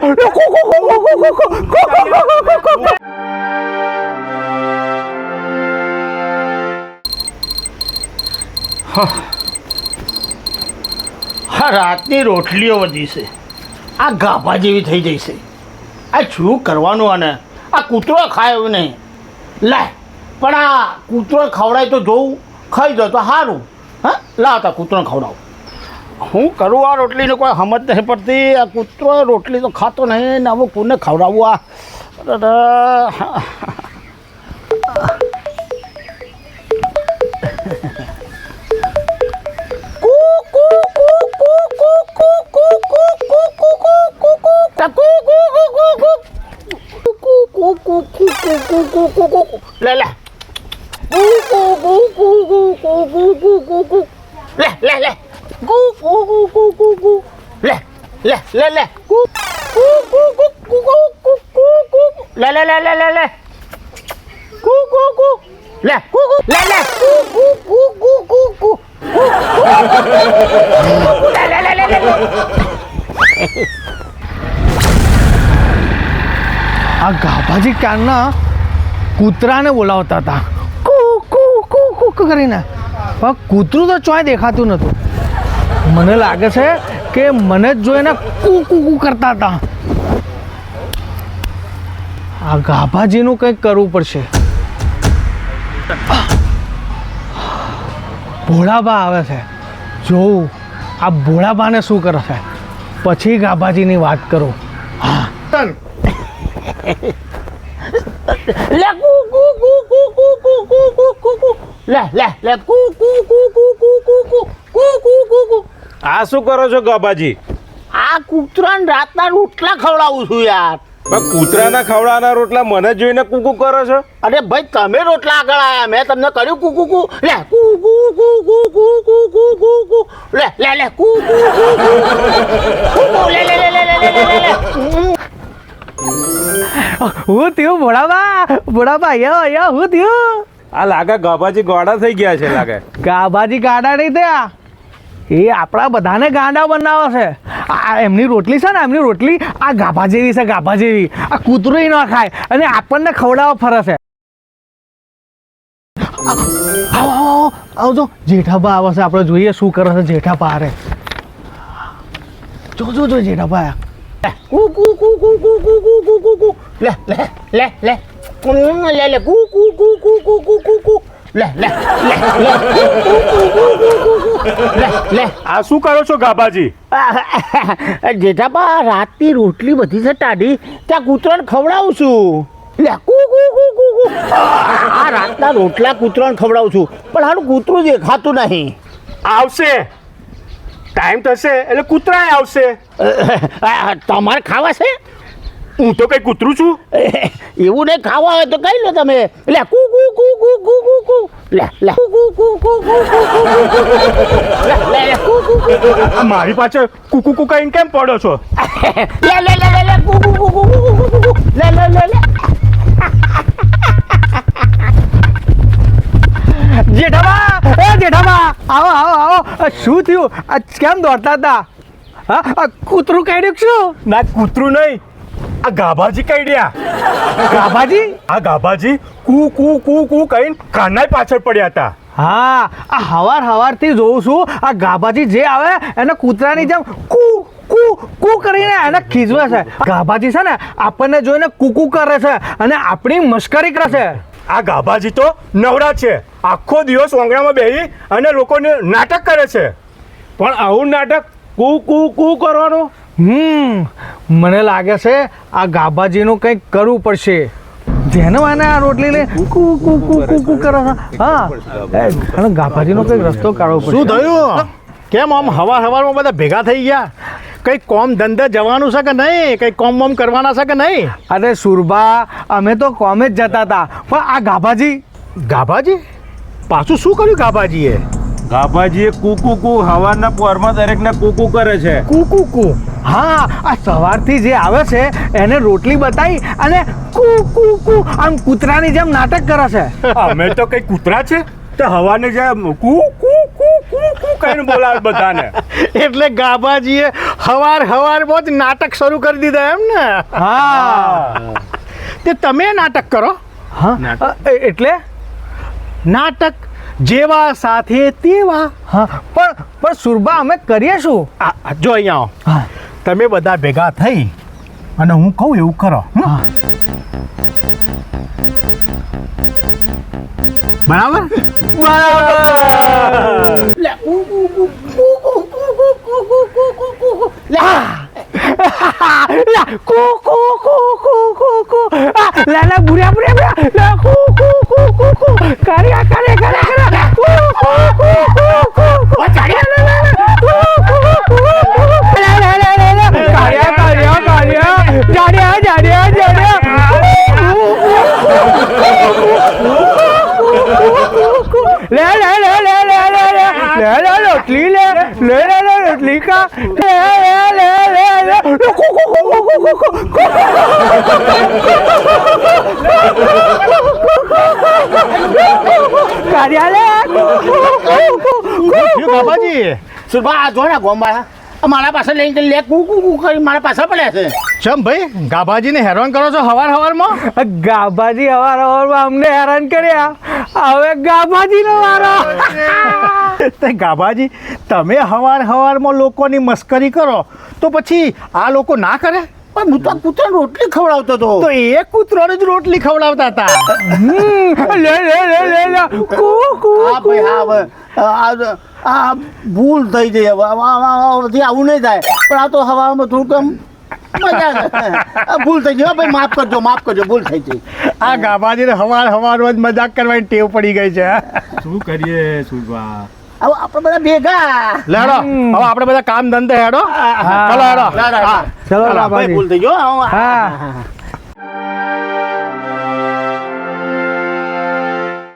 હા રાતની રોટલીઓ વધી છે, આ ગાભા જેવી થઈ જઈ છે. આ શું કરવાનું? આને આ કૂતરો ખાય એવું નહીં. લાય પણ આ કૂતરો ખવડાય તો જોવું, ખાઈ જાય તો સારું. હા લાવતા કૂતરો ખવડાવું. હું કરું આ રોટલીને કોઈ સમજ નથી પડતી. આ કૂતરો રોટલી તો ખાતો નહીં ને હવે કોને ખવડાવવું? આ લે લે લે લે લે લે લે લે લે લે લે લે લે લે લે કુ કુ કુ લે કુ કુ લે લે કુ કુ કુ કુ કુ કુ લે લે લે લે લે. આ ગાભાજી કાનના કૂતરાને બોલાવતા હતા કુ કુ કુ કુ કરીને, પણ કૂતરું તો ચોય દેખાતું નહોતું. મને લાગે છે કે મને જ જોઈને કુ કુ કુ કરતા હતા. આ ગાભાજીનું કંઈક કરવું પડશે. ભોળાબા આવે છે, જોઉં આ ભોળાબાને શું કરે છે, પછી ગાભાજીની વાત કરું. હા લે કુ કુ કુ કુ કુ કુ કુ કુ કુ કુ લે લે લે કુ કુ કુ કુ કુ કુ કુ કુ કુ કુ કુ. આ શું કરો છો ગાભાજી? આ કૂતરાને રાતના રોટલા ખવડાવું છું યાર. પણ કૂતરાના ખવડાના રોટલા મને જોઈને કૂકુ કરો છો? અરે ભાઈ તમે રોટલા આગળ આવ્યા, મેં તમને કર્યું કુ કુ કુ લે કુ કુ કુ કુ કુ કુ કુ કુ કુ લે લે લે કુ કુ કુ કુ લે લે લે લે લે લે લે. હું થયું ભોળાબા? ભોળાબા અહીંયા હું થયું? આ લાગે ગાભાજી ગોડા થઈ ગયા છે લાગે. ગાભાજી ગાડા નહીં થયા, એ આપણા બધાને ગાંડા બનાવે છે. આ એમની રોટલી છે ને, એમની રોટલી આ ગાભા જેવી છે, ગાભા જેવી. આ કૂતરું ન ખાય અને આપણને ખવડાવવા ફરે છે. આવજો, જેઠાબા આવે છે, આપણે જોઈએ શું કરે છે જેઠાબા. અરે જો જો જો જેઠાબા કુ કુ કુ કુ કુ કુ કુ કુ કુ કુ લે લે લે લે લે લે કુ કુ કુ કુ કુ કુ કુ કુ લે લે લે લે લે લે. આ શું કરો છો ગાભાજી? જેઠાબા રાતની રોટલી બધી છે ટાઢી, ત્યાં કૂતરાને ખવડાવું છું. લે કુ કુ કુ કુ કુ. આ રાતના રોટલા કૂતરાને ખવડાવું છું, પણ હારું કૂતરું દેખાતું નહીં. આવશે, ટાઈમ થશે એટલે કૂતરાય આવશે. તમારે ખાવા છે? હું તો કઈ કૂતરું છું? એવું નહીં, ખાવા હોય તો કઈ લો તમે. લે કુ કુ કુ કુ કુ કુ કુ લે લે કુ કુ કુ કુ કુ કુ લે લે લે કુ કુ કુ. મારી પાછળ કુકુ કુકાઈને કેમ પડો છો? લે લે લે લે લે કુ કુ કુ કુ કુ કુ લે લે લે લે. જેઠાબા, એ જેઠાબા આવો આવો આવો. શું થયું? આ કેમ દોડતા હતા? હા આ કૂતરું કાઢ્યું શું? ના કૂતરું નહીં, આ ગાભાજી કાઢ્યા. ગાભાજી? આ ગાભાજી કુ કુ કુ કુ કહીને કાનાય પાછળ પડ્યા હતા. હા આ હવારથી જોઉં છું આ ગાભાજી જે આવે એને કૂતરાની જેમ કુ કુ કુ કરીને એને ખીજવે છે. ગાભાજી છે ને આપણને જોઈને કુકુ કરે છે અને આપણી મશ્કરી કરે છે. આ ગાભાજી તો નવરા છે, આખો દિવસ ઓંગણામાં બેસી અને લોકોને નાટક કરે છે. પણ આવું નાટક કુ કુ કુ કરવાનું? મને લાગે છે આ ગાભાજીનું કંઈક કરવું પડશે. જેને મને આ રોટલી લે કુ કુ કુ કુ કુ કરે છે. હા અને ગાભાજીનો કંઈક રસ્તો કાઢવો પડશે. શું થયું? કેમ આમ હવારમાં બધા ભેગા થઈ ગયા? કંઈ કોમ ધંધે જવાનું છે કે નહીં? કંઈ કોમ વોમ કરવાના છે કે નહીં? અરે સુરભા, અમે તો કોમે જ જતા હતા, પણ આ ગાભાજી પાછું શું કર્યું ગાભાજીએ? ગાભાજીએ કુ કુ હવારના પોરમાં દરેકને કુ કરે છે. કુ હા આ સવારથી જે આવે છે એને રોટલી બતાવી અને કુ આમ કૂતરાની જેમ નાટક કરે છે. અમે તો કઈ કૂતરા છે તો હવાને જેમ કુ કુ કુ કુ કુ કઈ બોલાવીને બોલાવે બધાને. એટલે ગાભાજીએ હવારમાં જ નાટક શરૂ કરી દીધા એમ ને? હા. તે તમે નાટક કરો. હા એટલે નાટક જેવા સાથે તેવા. હા પણ સુરભા અમે કરીએ શું? જો અહીંયા આવો. તમે બધા ભેગા થઈ અને હું કહું એવું કરો. બરાબર? લાલા બુરા બુરા કર્યા રોટલી કા બાબાજી સુરભા આ જો ને ગોમવાળા મારા પાસે લઈને લે કુ કરી મારા પાસે પડ્યા છે. ચમ ભાઈ ગાભાજીને હેરાન કરો છો હવારમાં? ગાભાજી હવારમાં અમને હેરાન કર્યા, હવે ગાભાજીનો વારો. તે ગાભાજી તમે હવારમાં લોકોની મસ્કરી કરો તો પછી આ લોકો ના કરે? પણ હું તો કૂતરાને રોટલી ખવડાવતો હતો. તો એ કૂતરોને જ રોટલી ખવડાવતા હતા. હા ભાઈ હા આ ભૂલ થઈ ગઈ. હવે આવું નહીં થાય. પણ આ તો હવામાં થોડુંક મજા ભૂલ થઈ ગઈ. ભાઈ માફ કરજો ભૂલ થઈ ગઈ. આ ગાભાજીને હવારમાં જ મજાક કરવાની ટેવ પડી ગઈ છે. શું કરીએ સુરભા? હવે આપણે બધા ભેગા લેડો હવે આપણે બધા કામ ધંધે હેડો. ચલો હેડો. ચલો ભૂલ થઈ ગયો. હા